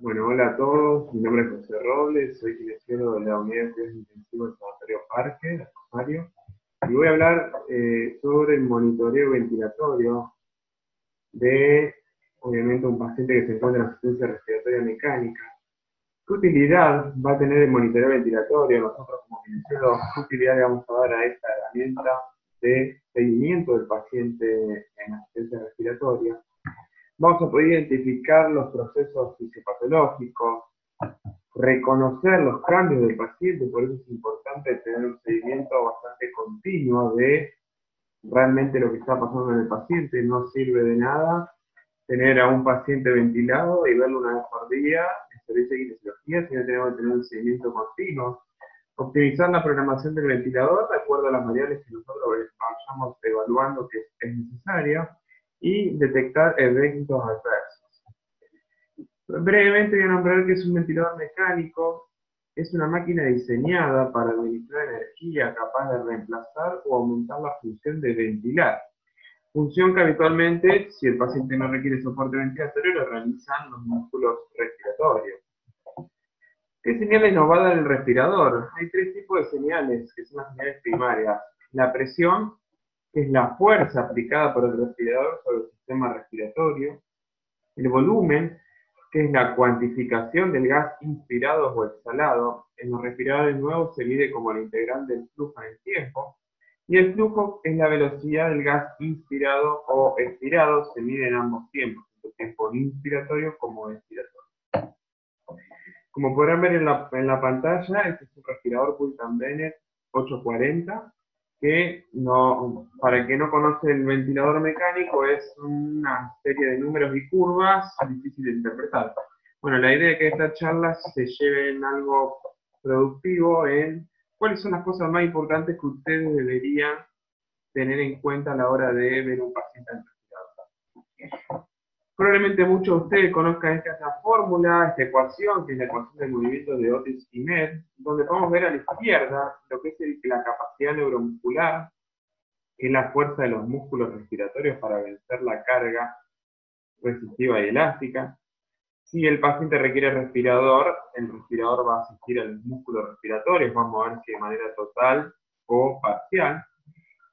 Bueno, hola a todos, mi nombre es José Robles, soy kinesiólogo de la Unidad de Cuidados Intensivos del Sanatorio Parque, de Rosario, y voy a hablar sobre el monitoreo ventilatorio de, obviamente, un paciente que se encuentra en asistencia respiratoria mecánica. ¿Qué utilidad va a tener el monitoreo ventilatorio? Nosotros como kinesiólogos, ¿qué utilidad le vamos a dar a esta herramienta de seguimiento del paciente en asistencia respiratoria? Vamos a poder identificar los procesos fisiopatológicos, reconocer los cambios del paciente, por eso es importante tener un seguimiento bastante continuo de realmente lo que está pasando en el paciente. No sirve de nada tener a un paciente ventilado y verlo una vez por día en servicio de kinesiología, sino tenemos que tener un seguimiento continuo. Optimizar la programación del ventilador de acuerdo a las variables que nosotros vayamos evaluando que es necesaria y detectar eventos adversos. Brevemente voy a nombrar que es un ventilador mecánico, es una máquina diseñada para administrar energía capaz de reemplazar o aumentar la función de ventilar. Función que habitualmente, si el paciente no requiere soporte ventilatorio, lo realizan los músculos respiratorios. ¿Qué señales nos va a dar el respirador? Hay tres tipos de señales, que son las señales primarias. La presión, que es la fuerza aplicada por el respirador sobre el sistema respiratorio. El volumen, que es la cuantificación del gas inspirado o exhalado. En los respiradores nuevos se mide como la integral del flujo en el tiempo. Y el flujo es la velocidad del gas inspirado o expirado, se mide en ambos tiempos, tanto tiempo inspiratorio como expiratorio. Como podrán ver en la pantalla, este es un respirador Pultan Bennett 840, que no, para el que no conoce el ventilador mecánico es una serie de números y curvas difícil de interpretar. Bueno, la idea es que estas charlas se lleven algo productivo en cuáles son las cosas más importantes que ustedes deberían tener en cuenta a la hora de ver un paciente en respirador. Probablemente muchos de ustedes conozcan esta fórmula, esta ecuación, que es la ecuación del movimiento de Otis y Med, donde podemos ver a la izquierda lo que es la capacidad neuromuscular, que es la fuerza de los músculos respiratorios para vencer la carga resistiva y elástica. Si el paciente requiere respirador, el respirador va a asistir a los músculos respiratorios, vamos a ver si de manera total o parcial.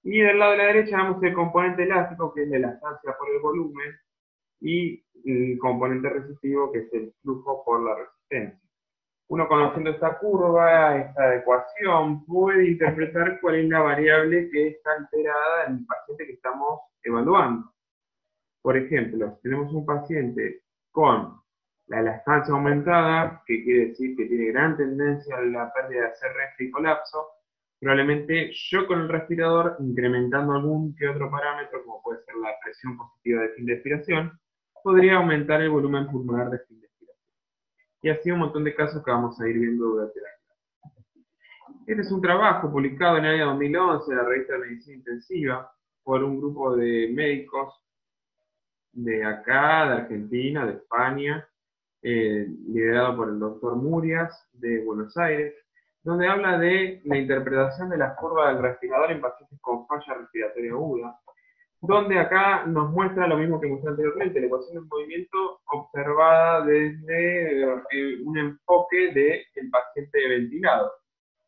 Y del lado de la derecha vemos el componente elástico, que es la elastancia por el volumen, y el componente resistivo, que es el flujo por la resistencia. Uno, conociendo esta curva, esta ecuación, puede interpretar cuál es la variable que está alterada en el paciente que estamos evaluando. Por ejemplo, si tenemos un paciente con la elastancia aumentada, que quiere decir que tiene gran tendencia a la pérdida de CRF y colapso, probablemente yo con el respirador, incrementando algún que otro parámetro, como puede ser la presión positiva de fin de expiración, podría aumentar el volumen pulmonar de fin de expiración. Y así un montón de casos que vamos a ir viendo durante la clase. Este es un trabajo publicado en el año 2011 en la revista de Medicina Intensiva por un grupo de médicos de acá, de Argentina, de España, liderado por el doctor Murias de Buenos Aires, donde habla de la interpretación de la curva del respirador en pacientes con falla respiratoria aguda, donde acá nos muestra lo mismo que mostré anteriormente, la ecuación del movimiento observada desde un enfoque del paciente ventilado.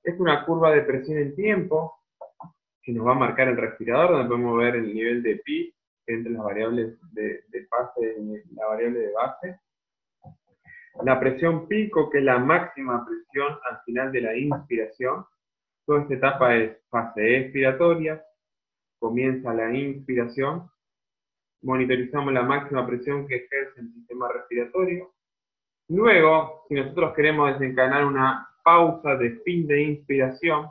Es una curva de presión en tiempo que nos va a marcar el respirador, donde podemos ver el nivel de pi entre las variables de fase y la variable de base. La presión pico, que es la máxima presión al final de la inspiración. Toda esta etapa es fase expiratoria, comienza la inspiración, monitorizamos la máxima presión que ejerce el sistema respiratorio. Luego, si nosotros queremos desencadenar una pausa de fin de inspiración,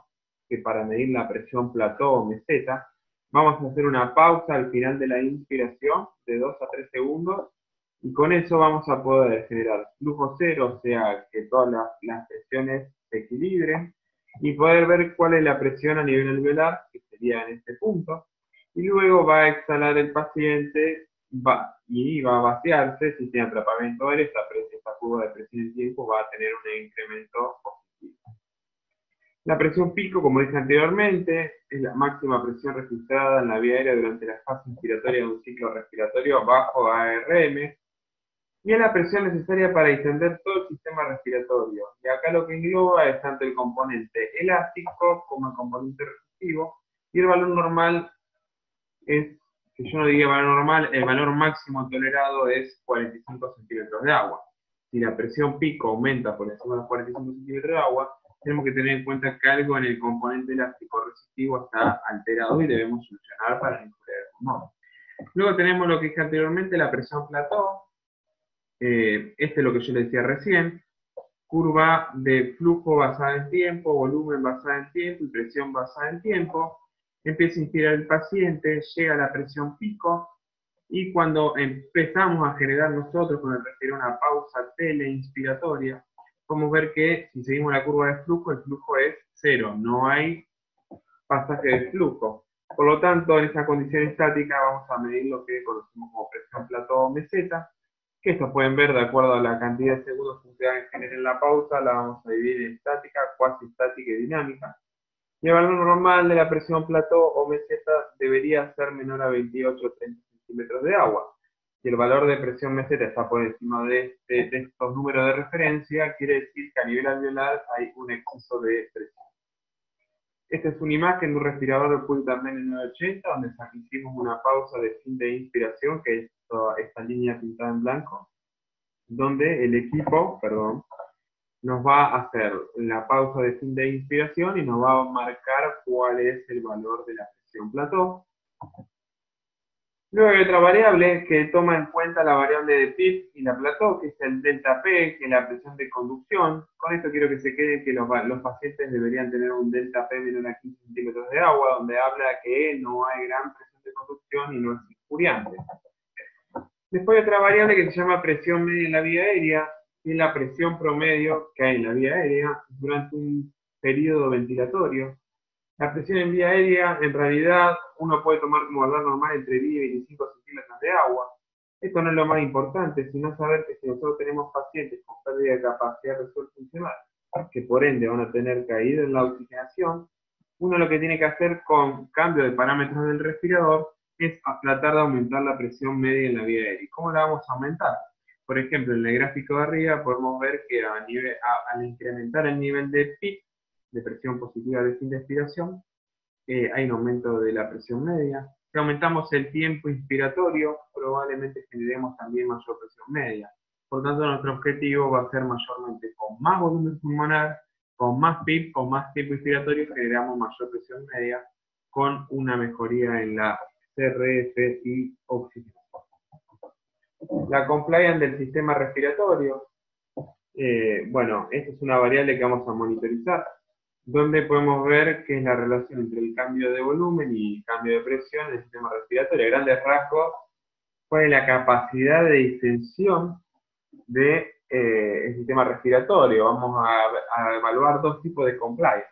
que para medir la presión plató o meseta, vamos a hacer una pausa al final de la inspiración de 2 a 3 segundos, y con eso vamos a poder generar flujo cero, o sea, que todas las presiones se equilibren, y poder ver cuál es la presión a nivel alveolar, que sería en este punto, y luego va a exhalar el paciente y va a vaciarse. Si tiene atrapamiento aéreo, esta curva de presión en tiempo va a tener un incremento positivo. La presión pico, como dije anteriormente, es la máxima presión registrada en la vía aérea durante la fase inspiratoria de un ciclo respiratorio bajo ARM. Y es la presión necesaria para distender todo el sistema respiratorio. Y acá lo que engloba es tanto el componente elástico como el componente resistivo. Y el valor normal es, que yo no diría valor normal, el valor máximo tolerado es 45 centímetros de agua. Si la presión pico aumenta por encima de los 45 centímetros de agua, tenemos que tener en cuenta que algo en el componente elástico resistivo está alterado y debemos solucionar para mejorar el pulmón. Luego tenemos lo que dije anteriormente, la presión plató. Este es lo que yo le decía recién. Curva de flujo basada en tiempo, volumen basada en tiempo y presión basada en tiempo. Empieza a inspirar el paciente, llega a la presión pico y cuando empezamos a generar nosotros con el respirar una pausa teleinspiratoria, podemos ver que si seguimos la curva de flujo, el flujo es cero, no hay pasaje de flujo. Por lo tanto, en esa condición estática vamos a medir lo que conocemos como presión plató o meseta, que esto pueden ver de acuerdo a la cantidad de segundos que se genere en la pausa, la vamos a dividir en estática, cuasi estática y dinámica. Y el valor normal de la presión plató o meseta debería ser menor a 28 o 30 centímetros de agua. Si el valor de presión meseta está por encima de estos números de referencia, quiere decir que a nivel alveolar hay un exceso de presión. Esta es una imagen de un respirador de Pulse también en 980, donde hicimos una pausa de fin de inspiración, que es esta línea pintada en blanco, donde el equipo, perdón, nos va a hacer la pausa de fin de inspiración y nos va a marcar cuál es el valor de la presión plató. Luego hay otra variable que toma en cuenta la variable de PIP y la plató, que es el delta P, que es la presión de conducción. Con esto quiero que se quede que los pacientes deberían tener un delta P menor a 15 centímetros de agua, donde habla que no hay gran presión de conducción y no es injuriante. Después hay otra variable que se llama presión media en la vía aérea, y es la presión promedio que hay en la vía aérea durante un periodo ventilatorio. La presión en vía aérea, en realidad, uno puede tomar como valor normal entre 10 y 25 centímetros de agua. Esto no es lo más importante, sino saber que si nosotros tenemos pacientes con pérdida de capacidad de resolver funcional, que por ende van a tener caída en la oxigenación, uno lo que tiene que hacer con cambio de parámetros del respirador es tratar de aumentar la presión media en la vía aérea. ¿Cómo la vamos a aumentar? Por ejemplo, en el gráfico de arriba podemos ver que al incrementar el nivel de PIC, de presión positiva de fin de expiración, hay un aumento de la presión media. Si aumentamos el tiempo inspiratorio, probablemente generemos también mayor presión media. Por lo tanto, nuestro objetivo va a ser mayormente con más volumen pulmonar, con más PIB, con más tiempo inspiratorio, generamos mayor presión media con una mejoría en la CRF y oxígeno. La compliance del sistema respiratorio. Bueno, esta es una variable que vamos a monitorizar, donde podemos ver qué es la relación entre el cambio de volumen y el cambio de presión en el sistema respiratorio. A grandes rasgos, cuál es la capacidad de distensión del sistema respiratorio. Vamos a evaluar dos tipos de compliance.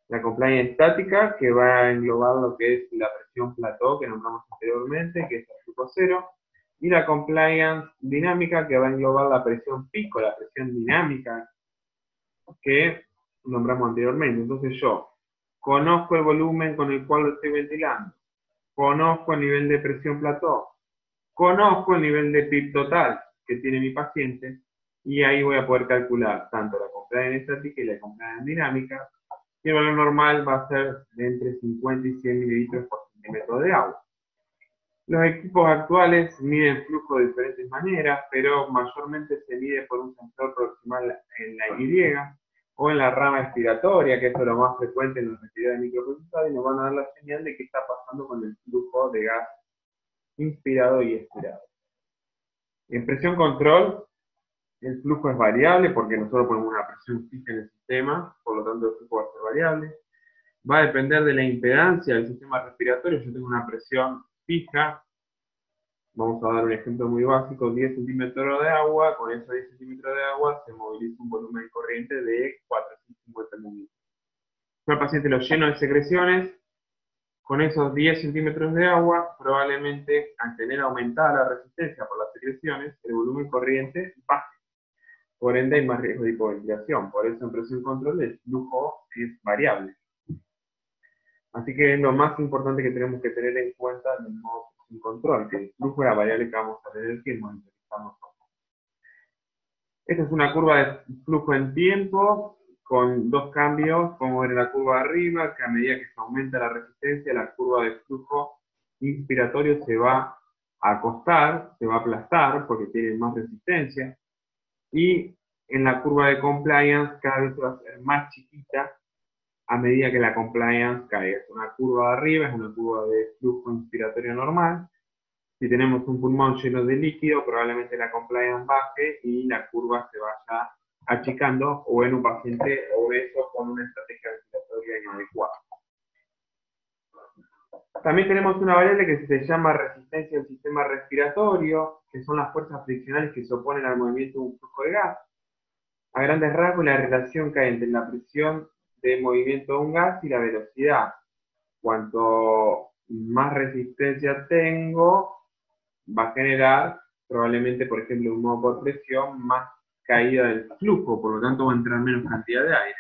La compliance estática, que va a englobar lo que es la presión plató que nombramos anteriormente, que es el flujo cero, y la compliance dinámica, que va a englobar la presión pico, la presión dinámica, que nombramos anteriormente. Entonces yo conozco el volumen con el cual lo estoy ventilando, conozco el nivel de presión plató, conozco el nivel de PIB total que tiene mi paciente, y ahí voy a poder calcular tanto la compliance estática y la compliance dinámica, y el valor normal va a ser de entre 50 y 100 mililitros por centímetro de agua. Los equipos actuales miden flujo de diferentes maneras, pero mayormente se mide por un sensor proximal en la Y o en la rama expiratoria, que es lo más frecuente en los respiradores microprocesados, y nos van a dar la señal de qué está pasando con el flujo de gas inspirado y expirado. En presión control, el flujo es variable porque nosotros ponemos una presión fija en el sistema, por lo tanto el flujo va a ser variable. Va a depender de la impedancia del sistema respiratorio. Yo tengo una presión fija, vamos a dar un ejemplo muy básico, 10 centímetros de agua, con esos 10 centímetros de agua se moviliza un volumen corriente de 450 mililitros. Yo al paciente lo lleno de secreciones, con esos 10 centímetros de agua, probablemente al tener aumentada la resistencia por las secreciones, el volumen corriente baje. Por ende hay más riesgo de hipoventilación. Por eso en presión control el flujo es variable. Así que es lo más importante que tenemos que tener en cuenta en el modo presión control, que el flujo es la variable que vamos a tener que monitorizar nosotros. Esta es una curva de flujo en tiempo con dos cambios, como ver la curva de arriba, que a medida que se aumenta la resistencia, la curva de flujo inspiratorio se va a acostar, se va a aplastar porque tiene más resistencia. Y en la curva de compliance cada vez va a ser más chiquita a medida que la compliance caiga. Es una curva de arriba, es una curva de flujo inspiratorio normal. Si tenemos un pulmón lleno de líquido, probablemente la compliance baje y la curva se vaya achicando, o en un paciente obeso con una estrategia respiratoria inadecuada. También tenemos una variable que se llama resistencia al sistema respiratorio, que son las fuerzas friccionales que se oponen al movimiento de un flujo de gas. A grandes rasgos, la relación que hay entre la presión de movimiento de un gas y la velocidad. Cuanto más resistencia tengo, va a generar probablemente, por ejemplo, un modo por presión, más caída del flujo, por lo tanto va a entrar menos cantidad de aire.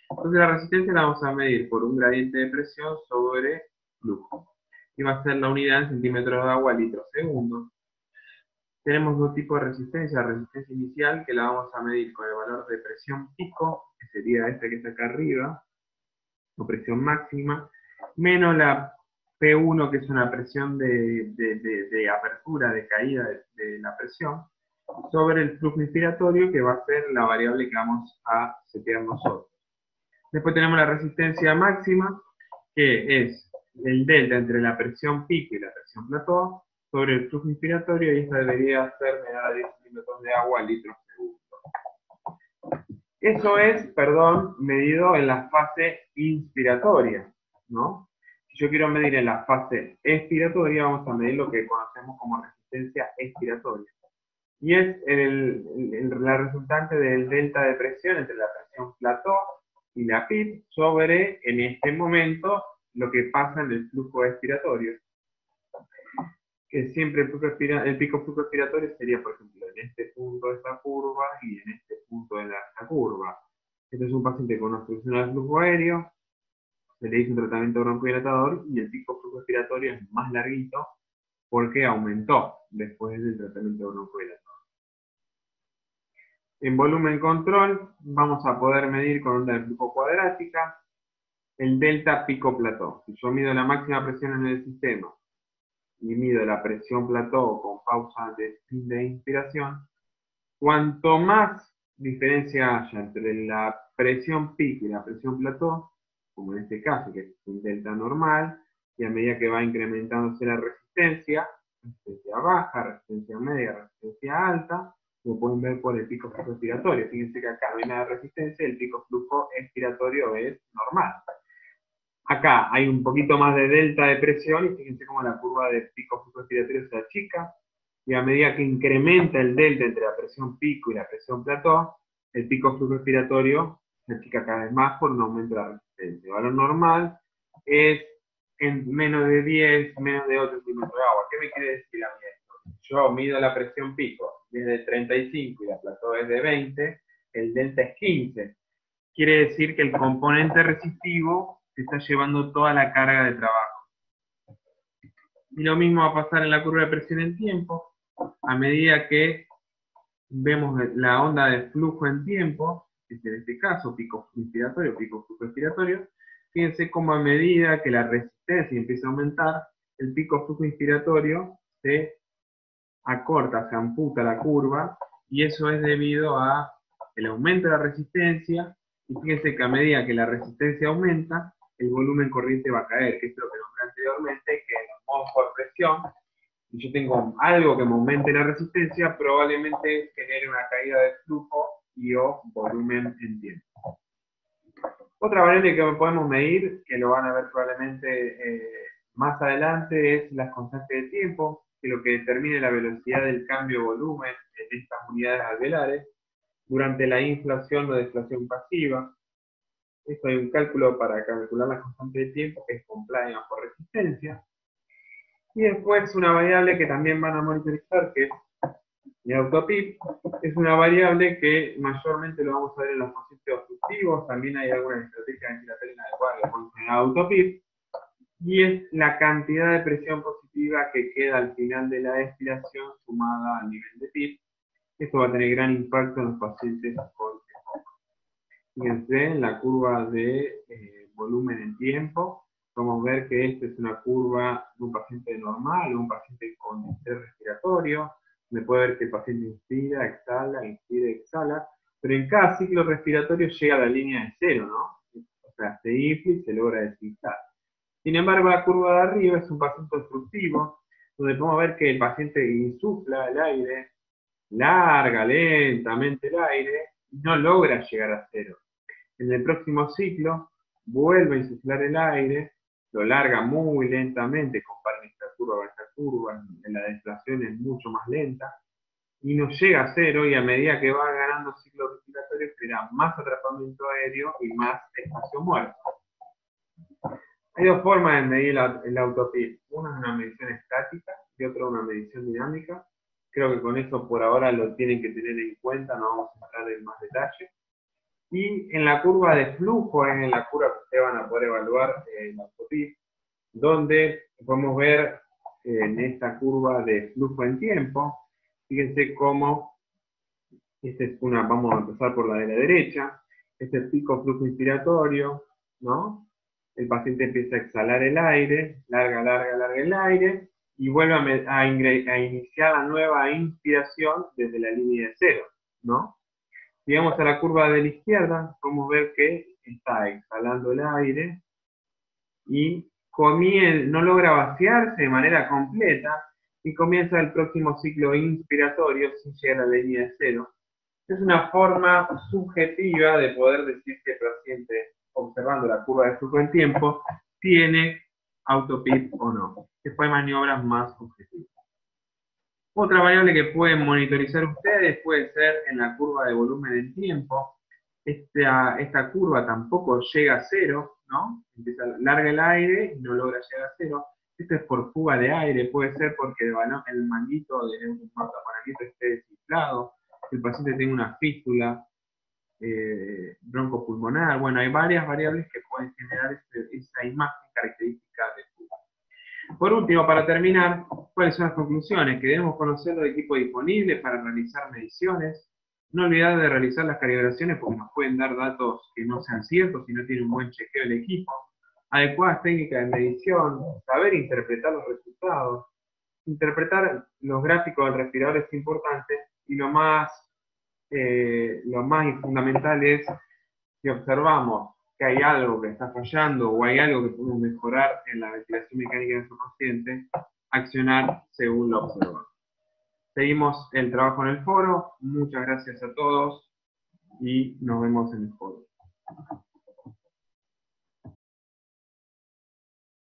Entonces la resistencia la vamos a medir por un gradiente de presión sobre flujo. Y va a ser la unidad en centímetros de agua a litro segundo. Tenemos dos tipos de resistencia. La resistencia inicial, que la vamos a medir con el valor de presión pico, que sería este que está acá arriba, o presión máxima, menos la P1, que es una presión de apertura, de caída de la presión, sobre el flujo inspiratorio, que va a ser la variable que vamos a setear nosotros. Después tenemos la resistencia máxima, que es el delta entre la presión pico y la presión plató, sobre el flujo inspiratorio, y esta debería ser menor a 10 centímetros de agua al litro segundo. Eso es, perdón, medido en la fase inspiratoria, ¿no? Si yo quiero medir en la fase expiratoria, vamos a medir lo que conocemos como resistencia expiratoria. Y es la resultante del delta de presión entre la presión plató y la PIP sobre, en este momento, lo que pasa en el flujo expiratorio. Que siempre el pico flujo expiratorio sería, por ejemplo, en este punto de esta curva y en este punto de esta curva. Este es un paciente con obstrucción del flujo aéreo, se le hizo un tratamiento broncodilatador y el pico flujo expiratorio es más larguito porque aumentó después del tratamiento broncodilatador. En volumen control vamos a poder medir con onda de flujo cuadrática el delta pico plató. Si yo mido la máxima presión en el sistema y mido la presión plató con pausa de fin de inspiración, cuanto más diferencia haya entre la presión pico y la presión plató, como en este caso, que es un delta normal, y a medida que va incrementándose la resistencia baja, resistencia media, resistencia alta, lo pueden ver por el pico flujo expiratorio. Fíjense que acá no hay nada de resistencia, el pico flujo expiratorio es normal. Acá hay un poquito más de delta de presión y fíjense cómo la curva de pico flujo expiratorio se achica, y a medida que incrementa el delta entre la presión pico y la presión plató, el pico flujo expiratorio se achica cada vez más por un aumento de la resistencia. El valor normal es en menos de 10, menos de 8 centímetros de agua. ¿Qué me quiere decir a mí esto? Yo mido la presión pico desde 35 y la plató es de 20, el delta es 15. Quiere decir que el componente resistivo se está llevando toda la carga de trabajo. Y lo mismo va a pasar en la curva de presión en tiempo. A medida que vemos la onda de flujo en tiempo, que es en este caso pico inspiratorio, pico flujo expiratorio, fíjense cómo a medida que la resistencia empieza a aumentar, el pico flujo inspiratorio se acorta, se amputa la curva, y eso es debido a el aumento de la resistencia, y fíjense que a medida que la resistencia aumenta, el volumen corriente va a caer, que es lo que nombré anteriormente, que en modo por presión, si yo tengo algo que me aumente la resistencia, probablemente genere una caída de flujo y o volumen en tiempo. Otra variable que podemos medir, que lo van a ver probablemente más adelante, es las constantes de tiempo, que lo que determina la velocidad del cambio de volumen en estas unidades alveolares durante la inflación o deflación pasiva. Esto hay un cálculo para calcular las constantes de tiempo, que es compliance por resistencia. Y después una variable que también van a monitorizar, que es el autopip, es una variable que mayormente lo vamos a ver en los pacientes obstructivos. También hay algunas estrategias ventilatorias inadecuadas que pueden tener autopip, y es la cantidad de presión positiva que queda al final de la expiración sumada al nivel de PIP, Esto va a tener gran impacto en los pacientes con EPOC. Fíjense en la curva de volumen en tiempo. Podemos ver que esta es una curva de un paciente normal o un paciente con estrés respiratorio. Me puede ver que el paciente inspira, exhala, pero en cada ciclo respiratorio llega a la línea de cero, ¿no? O sea, se infla y se logra desinflar. Sin embargo, la curva de arriba es un paciente obstructivo, donde podemos ver que el paciente insufla el aire, larga lentamente el aire, y no logra llegar a cero. En el próximo ciclo, vuelve a insuflar el aire, lo larga muy lentamente, comparen esta curva con esta curva, en la deflación es mucho más lenta, y no llega a cero, y a medida que va ganando ciclos respiratorios, crea más atrapamiento aéreo y más espacio muerto. Hay dos formas de medir el autopip. Una es una medición estática y otra una medición dinámica. Creo que con eso por ahora lo tienen que tener en cuenta, no vamos a entrar en más detalle. Y en la curva de flujo es en la curva que ustedes van a poder evaluar el autopip, donde podemos ver en esta curva de flujo en tiempo, fíjense cómo, vamos a empezar por la de la derecha, este es el pico flujo inspiratorio, ¿no? El paciente empieza a exhalar el aire, larga el aire, y vuelve a iniciar la nueva inspiración desde la línea de cero, ¿no? Si vamos a la curva de la izquierda, podemos ver que está exhalando el aire y no logra vaciarse de manera completa y comienza el próximo ciclo inspiratorio sin llegar a la línea de cero. Es una forma subjetiva de poder decir que el paciente, observando la curva de flujo en tiempo, tiene autopip o no. Después hay maniobras más objetivas. Otra variable que pueden monitorizar ustedes puede ser en la curva de volumen en tiempo. Esta curva tampoco llega a cero, ¿no? Larga el aire y no logra llegar a cero. Esto es por fuga de aire, puede ser porque el manguito del aparato esté desinflado, que el paciente tenga una fístula broncopulmonar. Bueno, hay varias variables que pueden generar esa imagen característica de fuga. Por último, para terminar, ¿cuáles son las conclusiones? Que debemos conocer los equipos disponibles para realizar mediciones. No olvidar de realizar las calibraciones porque nos pueden dar datos que no sean ciertos si no tiene un buen chequeo el equipo. Adecuadas técnicas de medición, saber interpretar los resultados. Interpretar los gráficos del respirador es importante y lo más fundamental es si observamos que hay algo que está fallando o hay algo que podemos mejorar en la ventilación mecánica de nuestro paciente, accionar según lo observado. Seguimos el trabajo en el foro. Muchas gracias a todos y nos vemos en el foro.